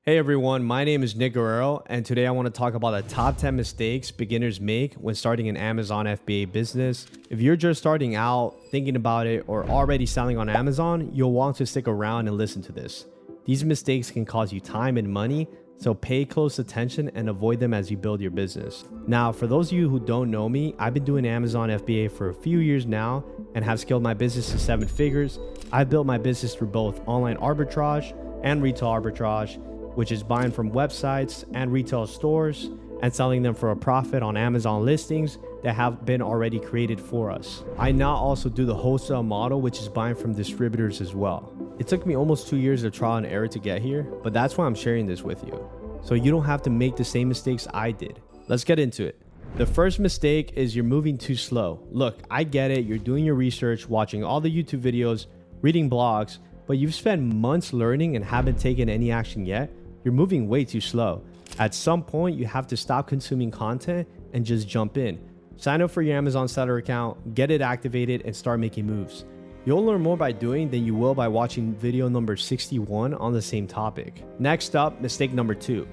Hey everyone, my name is Nick Guerrero, and today I want to talk about the top 10 mistakes beginners make when starting an Amazon FBA business. If you're just starting out, thinking about it, or already selling on Amazon, you'll want to stick around and listen to this. These mistakes can cost you time and money, so pay close attention and avoid them as you build your business. Now, for those of you who don't know me, I've been doing Amazon FBA for a few years now and have scaled my business to 7 figures. I've built my business through both online arbitrage and retail arbitrage, which is buying from websites and retail stores and selling them for a profit on Amazon listings that have been already created for us. I now also do the wholesale model, which is buying from distributors as well. It took me almost 2 years of trial and error to get here, but that's why I'm sharing this with you, so you don't have to make the same mistakes I did. Let's get into it. The first mistake is you're moving too slow. Look, I get it, you're doing your research, watching all the YouTube videos, reading blogs, but you've spent months learning and haven't taken any action yet. You're moving way too slow. At some point, you have to stop consuming content and just jump in. Sign up for your Amazon seller account, get it activated, and start making moves. You'll learn more by doing than you will by watching video number 61 on the same topic. Next up, mistake number 2,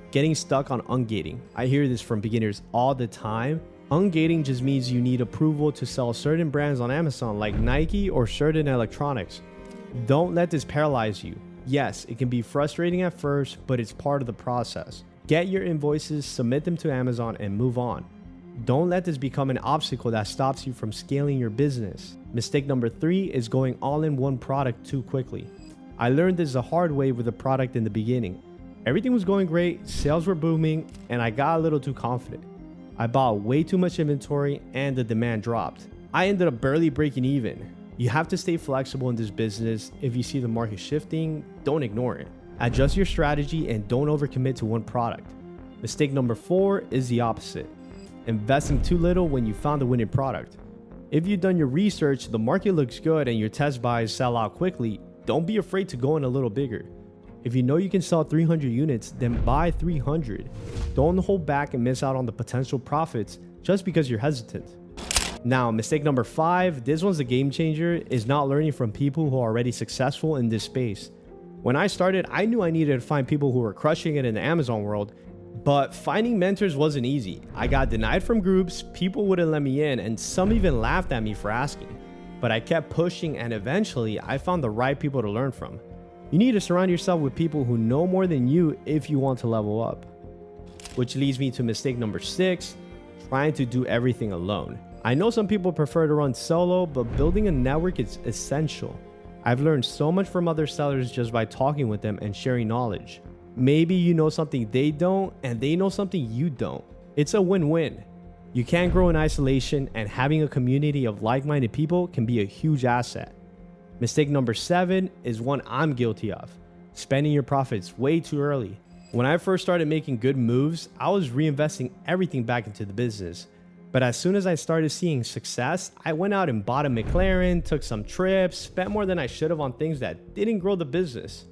getting stuck on ungating. I hear this from beginners all the time. Ungating just means you need approval to sell certain brands on Amazon like Nike or certain electronics. Don't let this paralyze you. Yes, it can be frustrating at first, but it's part of the process. Get your invoices, submit them to Amazon, and move on. Don't let this become an obstacle that stops you from scaling your business. Mistake number 3 is going all in one product too quickly. I learned this the hard way with a product in the beginning. Everything was going great, sales were booming, and I got a little too confident. I bought way too much inventory and the demand dropped. I ended up barely breaking even. You have to stay flexible in this business. If you see the market shifting, don't ignore it. Adjust your strategy and don't overcommit to one product. Mistake number 4 is the opposite. Investing too little when you found a winning product. If you've done your research, the market looks good, and your test buys sell out quickly, don't be afraid to go in a little bigger. If you know you can sell 300 units, then buy 300. Don't hold back and miss out on the potential profits just because you're hesitant. Now, mistake number 5, this one's a game changer, is not learning from people who are already successful in this space. When I started, I knew I needed to find people who were crushing it in the Amazon world, but finding mentors wasn't easy. I got denied from groups, people wouldn't let me in, and some even laughed at me for asking. But I kept pushing, and eventually I found the right people to learn from. You need to surround yourself with people who know more than you if you want to level up. Which leads me to mistake number 6, trying to do everything alone. I know some people prefer to run solo, but building a network is essential. I've learned so much from other sellers just by talking with them and sharing knowledge. Maybe you know something they don't, and they know something you don't. It's a win-win. You can't grow in isolation, and having a community of like-minded people can be a huge asset. Mistake number 7 is one I'm guilty of: spending your profits way too early. When I first started making good moves, I was reinvesting everything back into the business. But as soon as I started seeing success, I went out and bought a McLaren, took some trips, spent more than I should have on things that didn't grow the business.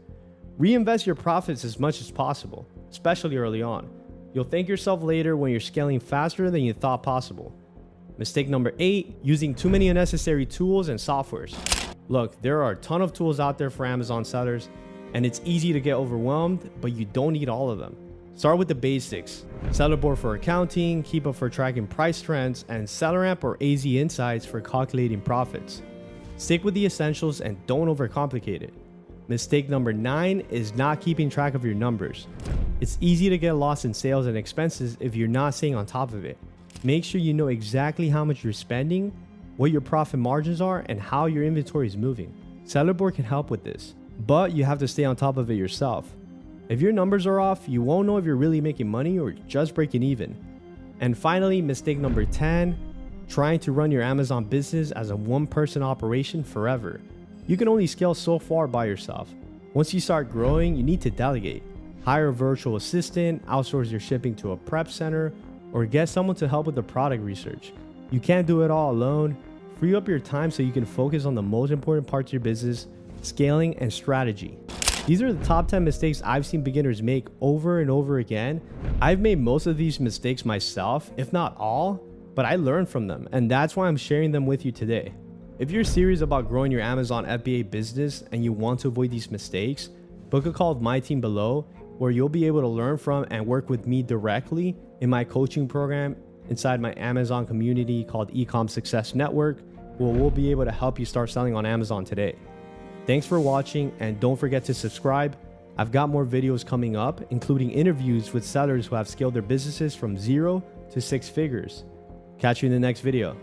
Reinvest your profits as much as possible, especially early on. You'll thank yourself later when you're scaling faster than you thought possible. Mistake number 8, using too many unnecessary tools and softwares. Look, there are a ton of tools out there for Amazon sellers, and it's easy to get overwhelmed, but you don't need all of them. Start with the basics: Sellerboard for accounting, Keepa for tracking price trends, and SellerAmp or AZ Insights for calculating profits. Stick with the essentials and don't overcomplicate it. Mistake number 9 is not keeping track of your numbers. It's easy to get lost in sales and expenses if you're not staying on top of it. Make sure you know exactly how much you're spending, what your profit margins are, and how your inventory is moving. Sellerboard can help with this, but you have to stay on top of it yourself. If your numbers are off, you won't know if you're really making money or just breaking even. And finally, mistake number 10, trying to run your Amazon business as a one-person operation forever. You can only scale so far by yourself. Once you start growing, you need to delegate. Hire a virtual assistant, outsource your shipping to a prep center, or get someone to help with the product research. You can't do it all alone. Free up your time so you can focus on the most important parts of your business: scaling and strategy. These are the top 10 mistakes I've seen beginners make over and over again. I've made most of these mistakes myself, if not all, but I learned from them, and that's why I'm sharing them with you today. If you're serious about growing your Amazon FBA business and you want to avoid these mistakes, book a call with my team below where you'll be able to learn from and work with me directly in my coaching program inside my Amazon community called Ecom Success Network, where we'll be able to help you start selling on Amazon today. Thanks for watching, and don't forget to subscribe. I've got more videos coming up, including interviews with sellers who have scaled their businesses from 0 to 6 figures. Catch you in the next video.